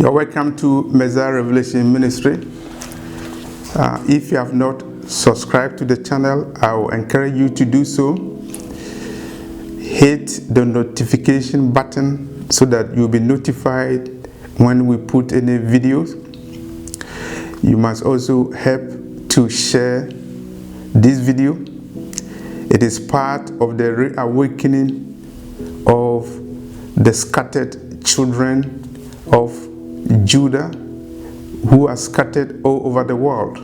You're welcome to Messiah Revelation Ministry. If you have not subscribed to the channel, I will encourage you to do so. Hit the notification button so that you'll be notified when we put any videos. You must also help to share this video. It is part of the reawakening of the scattered children of Judah who are scattered all over the world.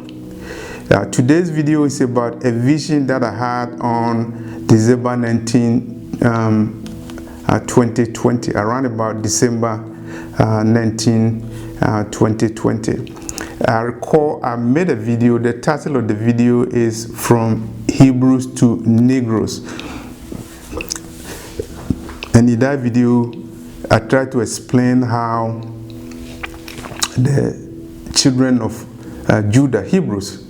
Today's video is about a vision that I had on December 19, 2020, around about December 19, 2020. I recall I made a video. The title of the video is From Hebrews to Negroes. And in that video, I tried to explain how the children of Judah, Hebrews,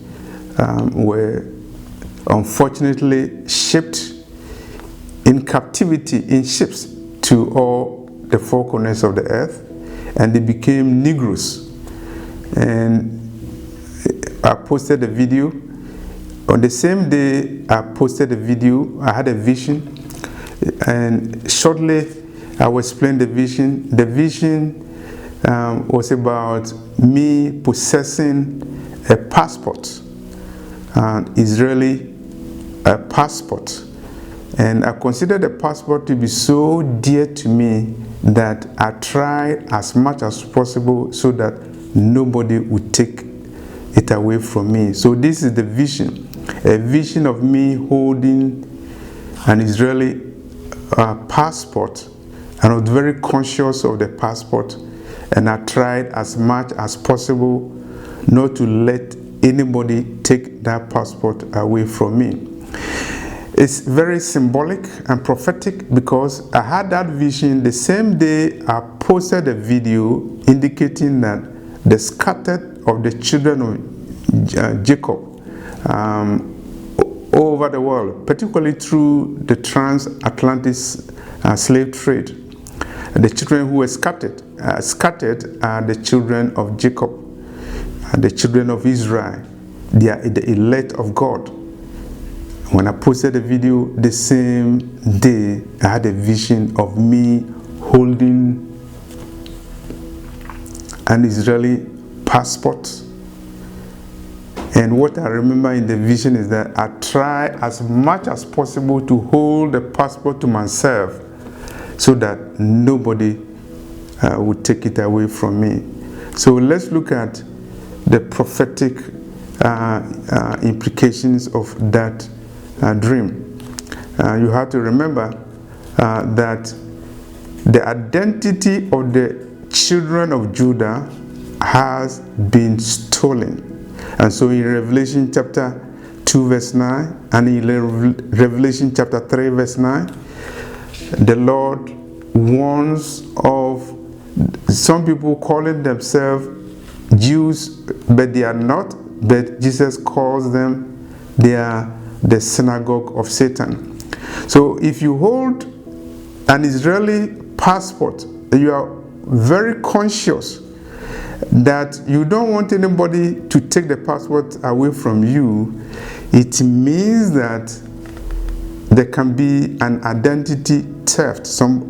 were unfortunately shipped in captivity in ships to all the four corners of the earth, and they became Negroes. And I posted a video. On the same day I posted a video, I had a vision, and shortly I will explain the vision. The vision was about me possessing a passport, an Israeli passport. And I considered the passport to be so dear to me that I tried as much as possible so that nobody would take it away from me. So this is the vision, a vision of me holding an Israeli passport. And I was very conscious of the passport, and I tried as much as possible not to let anybody take that passport away from me. It's very symbolic and prophetic because I had that vision the same day I posted a video indicating that the scattered of the children of Jacob all over the world, particularly through the transatlantic slave trade. The children who were scattered are the children of Jacob, the children of Israel. They are the elect of God. When I posted the video the same day, I had a vision of me holding an Israeli passport. And what I remember in the vision is that I try as much as possible to hold the passport to myself so that nobody would take it away from me. So let's look at the prophetic implications of that dream. You have to remember that the identity of the children of Judah has been stolen. And so in Revelation chapter 2 verse 9 and in Revelation chapter 3 verse 9, the Lord warns of some people calling themselves Jews, but they are not. But Jesus calls them, they are the synagogue of Satan. So if you hold an Israeli passport, you are very conscious that you don't want anybody to take the passport away from you. It means that there can be an identity theft.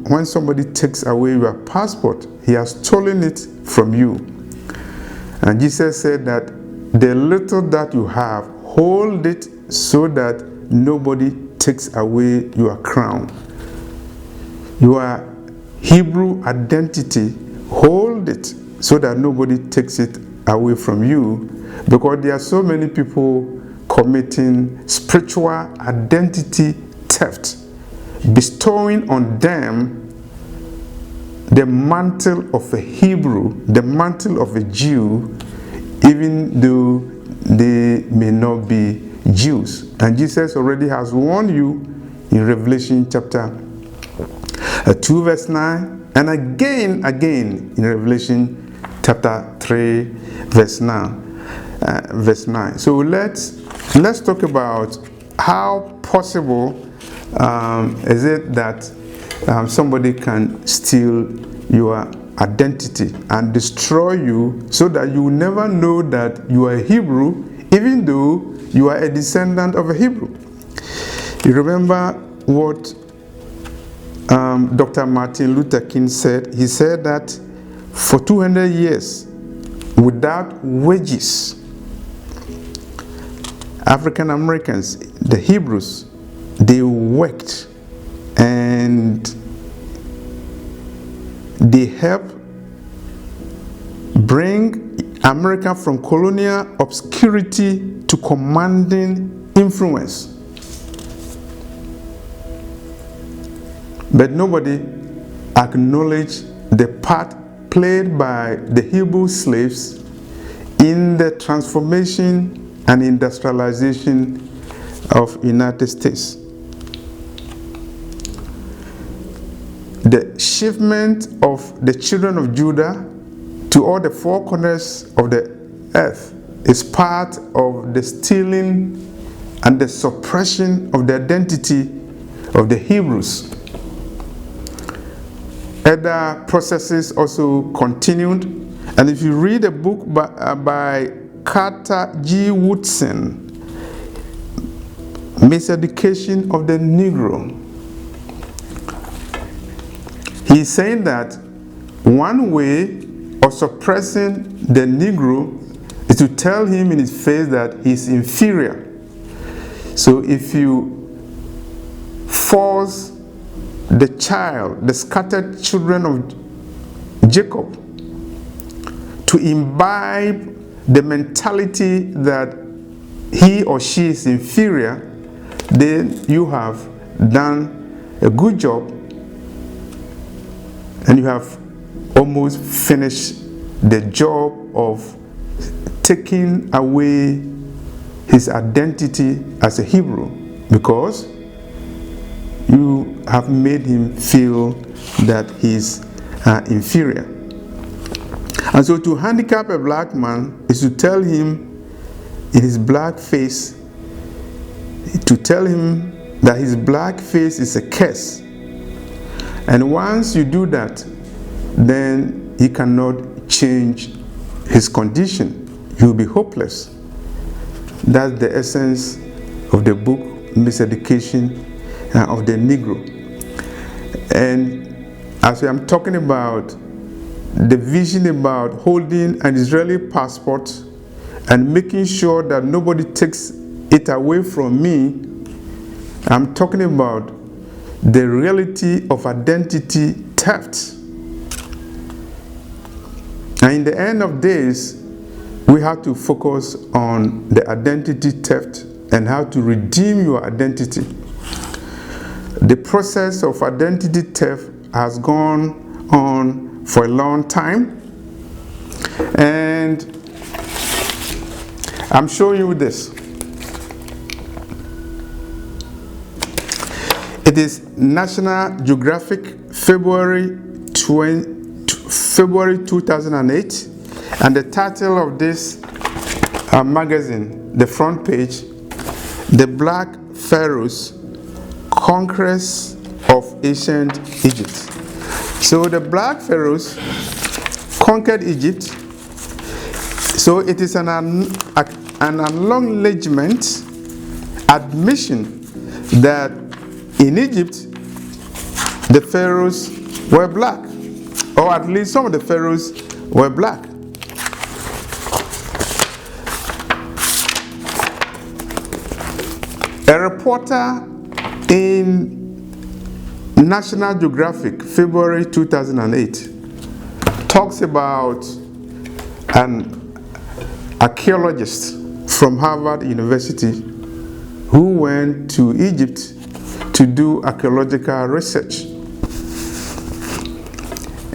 When somebody takes away your passport, he has stolen it from you. And Jesus said that the little that you have, hold it so that nobody takes away your crown. Your Hebrew identity, hold it so that nobody takes it away from you, because there are so many people committing spiritual identity theft, bestowing on them the mantle of a Hebrew, the mantle of a Jew, even though they may not be Jews. And Jesus already has warned you in Revelation chapter 2 verse 9, and again in Revelation chapter 3 verse 9. So let's talk about how possible is it that somebody can steal your identity and destroy you so that you will never know that you are a Hebrew, even though you are a descendant of a Hebrew. You remember what Dr. Martin Luther King said? He said that for 200 years, without wages, African Americans, the Hebrews, they worked and they helped bring America from colonial obscurity to commanding influence. But nobody acknowledged the part played by the Hebrew slaves in the transformation and industrialization of United States. The shipment of the children of Judah to all the four corners of the earth is part of the stealing and the suppression of the identity of the Hebrews. Other processes also continued, and if you read a book by Carter G. Woodson, Miseducation of the Negro, he's saying that one way of suppressing the Negro is to tell him in his face that he's inferior. So if you force the child, the scattered children of Jacob, to imbibe the mentality that he or she is inferior, then you have done a good job and you have almost finished the job of taking away his identity as a Hebrew, because you have made him feel that he's inferior. And so to handicap a black man is to tell him in his black face, to tell him that his black face is a curse. And once you do that, then he cannot change his condition. You'll be hopeless. That's the essence of the book, Miseducation of the Negro. And as I'm talking about the vision about holding an Israeli passport and making sure that nobody takes it away from me, I'm talking about the reality of identity theft. And in the end of days, we have to focus on the identity theft and how to redeem your identity. The process of identity theft has gone on for a long time, and I'm showing you this. It is National Geographic, February 2008, and the title of this magazine, the front page, The Black Pharaohs, Conquest of Ancient Egypt. So the Black Pharaohs conquered Egypt. So it is an acknowledgement, admission that in Egypt the pharaohs were black, or at least some of the pharaohs were black. A reporter in National Geographic, February 2008, talks about an archaeologist from Harvard University who went to Egypt to do archaeological research.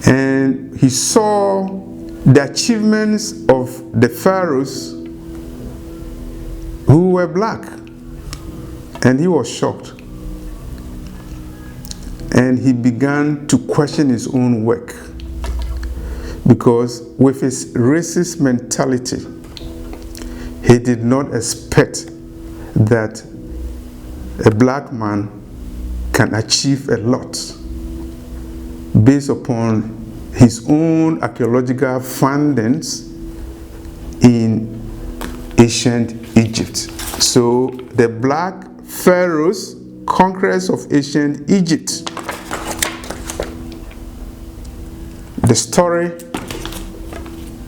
And he saw the achievements of the pharaohs who were black. And he was shocked. And he began to question his own work. Because with his racist mentality, he did not expect that a black man can achieve a lot based upon his own archaeological findings in ancient Egypt. So the black pharaohs, conquerors of ancient Egypt. The story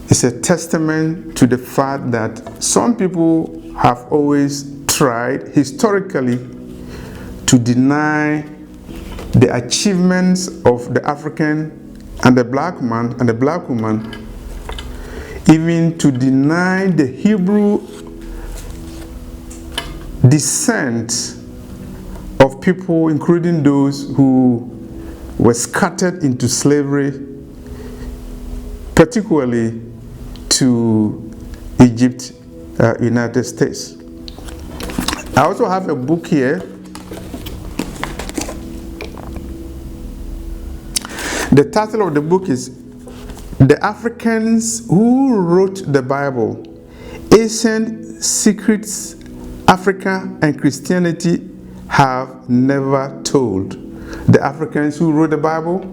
is a testament to the fact that some people have always tried historically to deny the achievements of the African and the black man and the black woman, even to deny the Hebrew descent of people, including those who were scattered into slavery, particularly to Egypt, United States. I also have a book here. The title of the book is The Africans Who Wrote the Bible, Ancient Secrets Africa and Christianity Have Never Told. The Africans Who Wrote the Bible,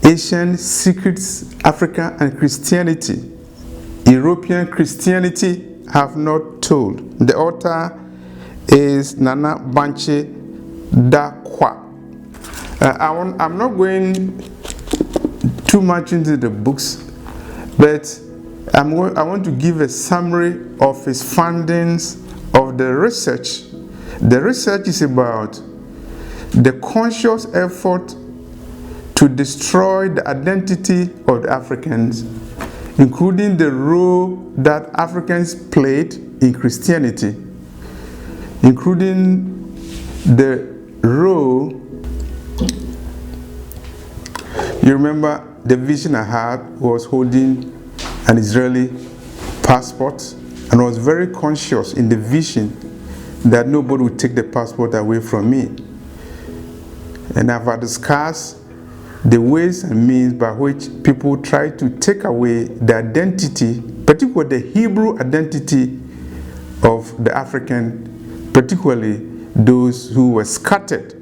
Ancient Secrets Africa and Christianity, European Christianity Have Not Told. The author is Nana Banche Dakwa. I'm not going too much into the books, but I want to give a summary of his findings of the research. The research is about the conscious effort to destroy the identity of the Africans, including the role that Africans played in Christianity, including the role. You remember the vision I had was holding an Israeli passport, and I was very conscious in the vision that nobody would take the passport away from me. And I've discussed the ways and means by which people try to take away the identity, particularly the Hebrew identity of the African, particularly those who were scattered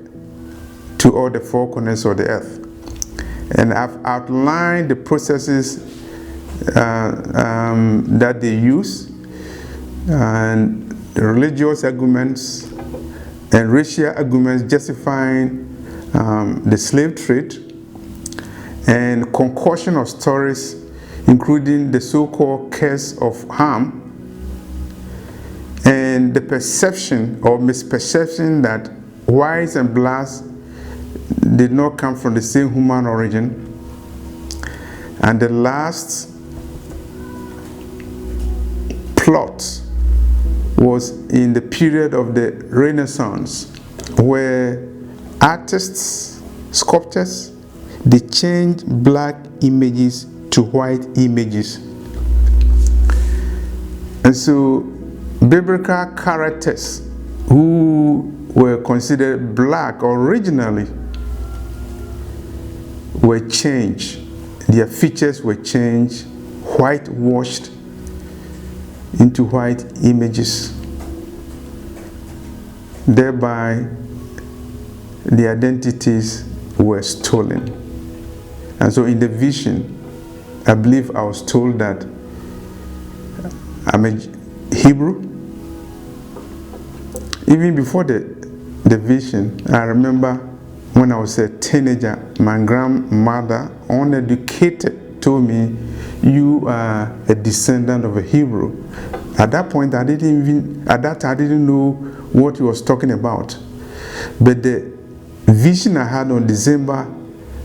to all the four corners of the earth. And I've outlined the processes that they use, and religious arguments and racial arguments justifying the slave trade, and concoction of stories, including the so-called curse of Ham, and the perception or misperception that whites and blacks did not come from the same human origin. And the last plot was in the period of the Renaissance, where artists, sculptors, they changed black images to white images. And so biblical characters who were considered black originally were changed. Their features were changed, whitewashed into white images. Thereby, the identities were stolen. And so in the vision, I believe I was told that I'm a Hebrew. Even before the vision, I remember when I was a teenager, my grandmother, uneducated, told me, "You are a descendant of a Hebrew." At that point, I didn't know what he was talking about. But the vision I had on December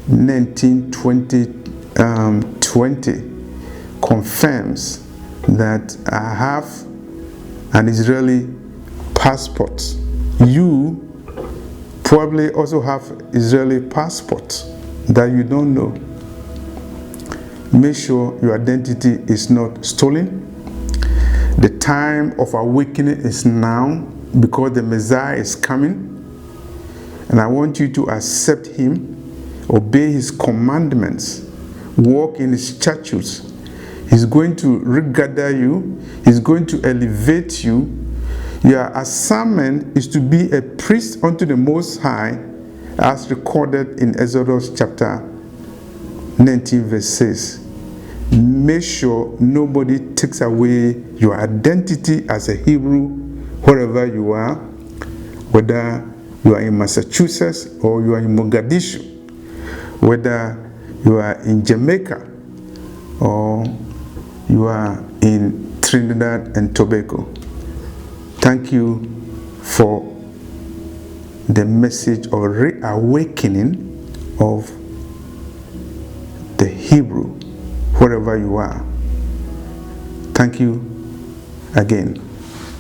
19, 2020 confirms that I have an Israeli passport. You probably also have Israeli passport that you don't know. Make sure your identity is not stolen. The time of awakening is now, because the Messiah is coming. And I want you to accept him, obey his commandments, walk in his statutes. He's going to regather you. He's going to elevate you. Your assignment is to be a priest unto the Most High, as recorded in Exodus chapter 19 verse 6. Make sure nobody takes away your identity as a Hebrew wherever you are, whether you are in Massachusetts or you are in Mogadishu, whether you are in Jamaica or you are in Trinidad and Tobago. Thank you for the message of reawakening of the Hebrew wherever you are. Thank you again.